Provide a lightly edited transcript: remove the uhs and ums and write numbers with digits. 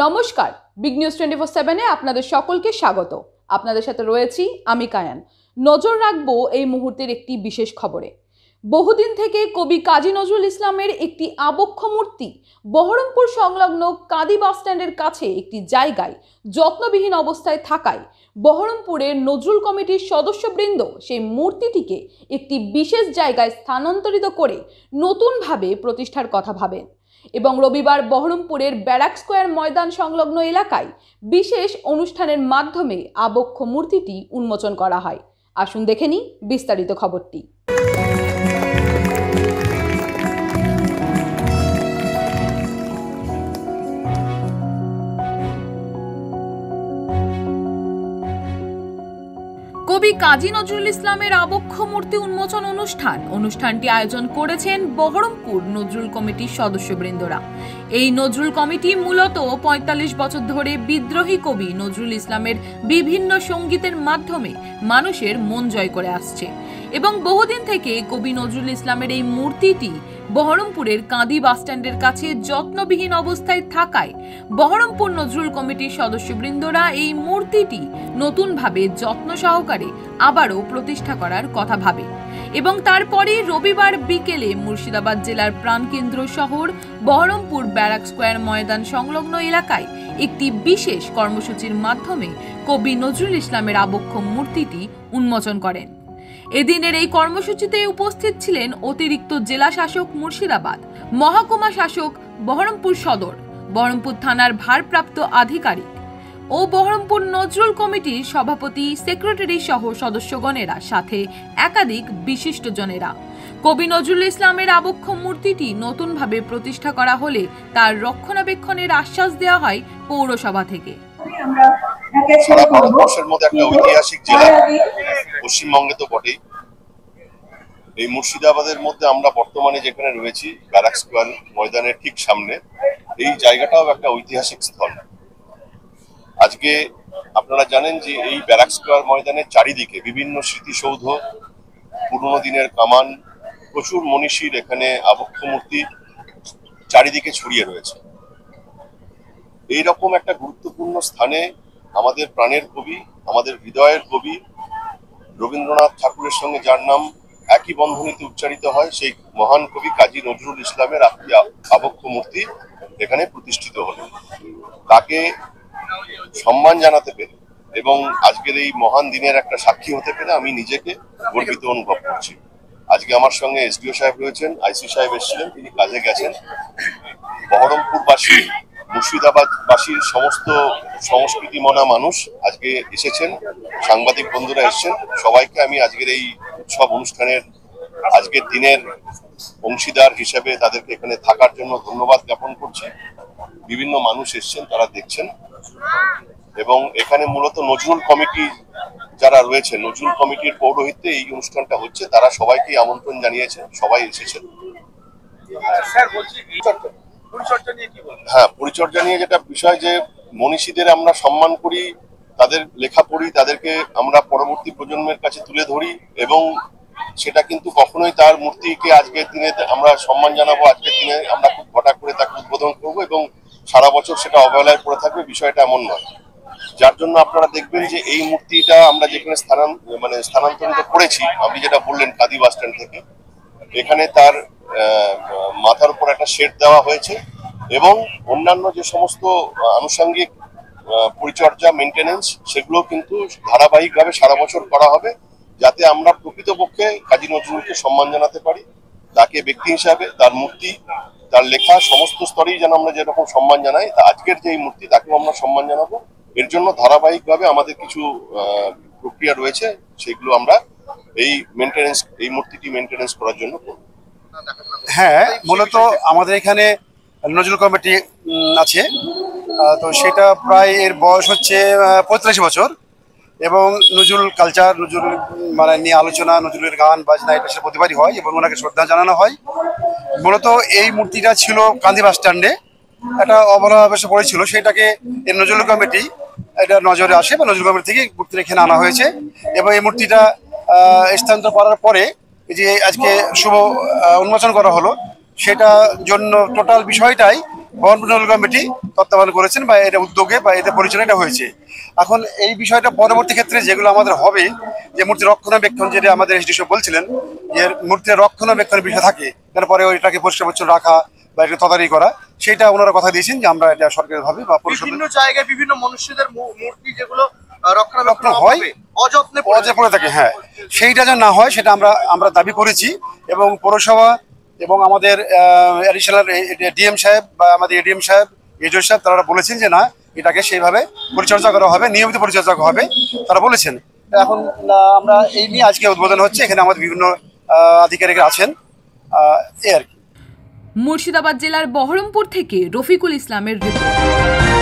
নমস্কার, big news 24/7 এ আপনাদের সকলকে স্বাগত। আপনাদের সাথে রয়েছি আমি কায়ান। নজর রাখবো এই মুহূর্তের একটি বিশেষ খবরে। বহুদিন থেকে কবি কাজী নজরুল ইসলামের একটি আবক্ষ মূর্তি বহরমপুর সংলগ্ন কাঁদি বাস স্ট্যান্ডের কাছে একটি জায়গায় যত্নবিহীন অবস্থায় থাকায় বহরমপুরের নজরুল কমিটির সদস্যবৃন্দ সেই মূর্তিটিকে একটি বিশেষ জায়গায় স্থানান্তরিত করে নতুনভাবে প্রতিষ্ঠার কথা ভাবেন এবং রবিবার বহরমপুরের ব্যারাক স্কোয়ার ময়দান সংলগ্ন এলাকায় বিশেষ অনুষ্ঠানের মাধ্যমে আবক্ষ মূর্তিটি উন্মোচন করা হয়। আসুন দেখে নিই বিস্তারিত খবরটি। কবি কাজী নজরুল ইসলামের আবক্ষ মূর্তি উন্মোচন অনুষ্ঠানটি আয়োজন করেছেন বহরমপুর নজরুল কমিটির সদস্যবৃন্দরা। এই নজরুল কমিটি মূলত ৪৫ বছর ধরে বিদ্রোহী কবি নজরুল ইসলামের বিভিন্ন সঙ্গীতের মাধ্যমে মানুষের মন জয় করে আসছে এবং বহুদিন থেকে কবি নজরুল ইসলামের এই মূর্তিটি বহরমপুরের কাঁদি বাস স্ট্যান্ডের কাছে যত্নবিহীন অবস্থায় থাকায় বহরমপুর নজরুল কমিটির সদস্যবৃন্দরা এই মূর্তিটি নতুনভাবে যত্ন সহকারে আবারও প্রতিষ্ঠা করার কথা ভাবে এবং তারপরে রবিবার বিকেলে মুর্শিদাবাদ জেলার প্রাণকেন্দ্র শহর বহরমপুর ব্যারাক স্কোয়ার ময়দান সংলগ্ন এলাকায় একটি বিশেষ কর্মসূচির মাধ্যমে কবি নজরুল ইসলামের আবক্ষ মূর্তিটি উন্মোচন করেন। এদিনের এই কর্মসূচিতে উপস্থিত ছিলেন অতিরিক্ত জেলা শাসক মুর্শিদাবাদ, মহকুমা শাসক বহরমপুর সদর, বহরমপুর থানার ভারপ্রাপ্ত আধিকারিক ও বহরমপুর নজরুল কমিটির সভাপতি, সেক্রেটারি সহ সদস্যগণেরা, সাথে একাধিক বিশিষ্টজনেরা। কবি নজরুল ইসলামের আবক্ষ মূর্তিটি নতুনভাবে প্রতিষ্ঠা করা হলে তার রক্ষণাবেক্ষণের আশ্বাস দেওয়া হয় পৌরসভা থেকে। সারা ভারতবর্ষের মধ্যে একটা ঐতিহাসিক জেলা, পশ্চিমবঙ্গে তো বটেই। এই মুর্শিদাবাদের মধ্যে আমরা বর্তমানে যেখানে রয়েছি ব্যারাক স্কোয়ার ময়দানের ঠিক সামনে, এই জায়গাটাও একটা ঐতিহাসিক স্থল। আজকে আপনারা জানেন যে এই ব্যারাক স্কোয়ার ময়দানের চারিদিকে বিভিন্ন স্মৃতিসৌধ, পুরনো দিনের কামান, প্রচুর মনীষীর এখানে আবক্ষ মূর্তি চারিদিকে ছড়িয়ে রয়েছে। এইরকম একটা গুরুত্বপূর্ণ স্থানে আমাদের প্রাণের কবি, আমাদের হৃদয়ের কবি রবীন্দ্রনাথ ঠাকুরের সঙ্গে যার নাম একই বন্ধনীতে উচ্চারিত হয়, সেই মহান কবি কাজী নজরুল ইসলামের আবক্ষ মূর্তি এখানে প্রতিষ্ঠিত হলো। তাকে সম্মান জানাতে পেরে এবং আজকের এই মহান দিনের একটা সাক্ষী হতে পেরে আমি নিজেকে গর্বিত অনুভব করছি। আজকে আমার সঙ্গে এসডিও সাহেব রয়েছেন, আইসি সাহেব এসেছিলেন, তিনি কাজে গেছেন। বহরমপুরবাসী, মুর্শিদাবাদবাসীর সমস্ত সংস্কৃতি মনা মানুষ আজকে এসেছেন, সাংবাদিক বন্ধুরা এসেছেন। সবাইকে আমি আজকের এই উৎসব অনুষ্ঠানের আজকের দিনের অংশীদার হিসেবে তাদেরকে এখানে থাকার জন্য ধন্যবাদ জ্ঞাপন করছি। বিভিন্ন মানুষ এসেছেন, তারা দেখছেন এবং এখানে মূলত নজরুল কমিটি যারা রয়েছে, নজরুল কমিটির পৌরোহিত্যে এই অনুষ্ঠানটা হচ্ছে, তারা সবাইকে আমন্ত্রণ জানিয়েছেন, সবাই এসেছেন। হ্যাঁ, পরিচর্যা নিয়ে যেটা বিষয়, যে মনীষীদের আমরা সম্মান করি, তাদের লেখা পড়ি, তাদেরকে আমরা পরবর্তী প্রজন্মের কাছে তুলে ধরি এবং সেটা কিন্তু কখনোই তার মূর্তিকে আজকের দিনে আমরা সম্মান জানাবো, আজকের দিনে আমরা খুব হঠাৎ করে তাকে উদ্বোধন করবো এবং সারা বছর সেটা অবহেলায় পড়ে থাকবে, বিষয়টা এমন নয়। যার জন্য আপনারা দেখবেন যে এই মূর্তিটা আমরা যেখানে স্থানান্তরিত করেছি, আপনি যেটা বললেন কাঁদি বাস স্ট্যান্ড থেকে, এখানে তার মাথার উপর একটা শেড দেওয়া হয়েছে এবং অন্যান্য যে সমস্ত আনুষঙ্গিক পরিচর্যা, মেনটেনেন্স, সেগুলো কিন্তু ধারাবাহিকভাবে সারা বছর করা হবে, যাতে আমরা প্রকৃতপক্ষে কাজী নজরুলকে সম্মান জানাতে পারি। তাকে ব্যক্তি হিসাবে, তার মূর্তি, তার লেখা সমস্ত স্তরেই যেন আমরা যেরকম সম্মান জানাই, আজকের যে এই মূর্তি তাকেও আমরা সম্মান জানাবো। এর জন্য ধারাবাহিকভাবে আমাদের কিছু প্রক্রিয়া রয়েছে, সেগুলো আমরা এই মূর্তিটি মেনটেনেন্স করার জন্য করব। হ্যাঁ, মূলত আমাদের এখানে নজরুল কমিটি আছে, তো সেটা প্রায় এর বয়স হচ্ছে ৪৫ বছর এবং নজরুল কালচার, নজরুল নিয়ে আলোচনা, নজরুলের গান বাজনা, এটা সে প্রতিবারই হয় এবং ওনাকে শ্রদ্ধা জানানো হয়। মূলত এই মূর্তিটা ছিল কান্দি বাস স্ট্যান্ডে, একটা অবহেলা পড়েছিল, সেটাকে এই নজরুল কমিটি এটা নজরে আসে বা নজরুল কমিটি থেকে মূর্তিটা এখানে আনা হয়েছে এবং এই মূর্তিটা স্থানান্তর করার পরে যে আজকে শুভ উন্মোচন করা হলো, সেটা জন্য টোটাল বিষয়টাই বহরমপুর নজরুল কমিটি তত্ত্বাবধান করেছেন বা এটা উদ্যোগে বা এতে পরিচালনা হয়েছে। এখন এই বিষয়টা পরবর্তী ক্ষেত্রে যেগুলো আমাদের হবে, যে মূর্তি রক্ষণাবেক্ষণ, যেটা আমাদের এসডি সাহেব বলছিলেন, যে মূর্তির রক্ষণাবেক্ষণের বিষয় থাকে, তারপরে ওইটাকে পরিষ্কার পরিচ্ছন্ন রাখা বা এটা তদারকি করা, সেটা ওনারা কথা দিয়েছেন যে আমরা এটা সরকারিভাবে বা বিভিন্ন জায়গায় বিভিন্ন মনুষ্যদের মূর্তি যেগুলো রক্ষণাবেক্ষণ হয় অযত্নে পড়ে থাকে, হ্যাঁ, সেইটা যেন না হয় সেটা আমরা দাবি করেছি। এবং পৌরসভা এবং আমাদের অ্যাডিশনাল ডিএম সাহেব বা আমাদের এডিএম সাহেব, এজো সাহেব, তারা বলেছেন যে না, এটাকে সেইভাবে পরিচর্যা করা হবে, নিয়মিত পরিচর্যা হবে, তারা বলেছেন। এখন আমরা এই নিয়ে আজকে উদ্বোধন হচ্ছে, এখানে আমাদের বিভিন্ন আধিকারিকরা আছেন, এই আর কি। মুর্শিদাবাদ জেলার বহরমপুর থেকে রফিকুল ইসলামের রিপোর্ট।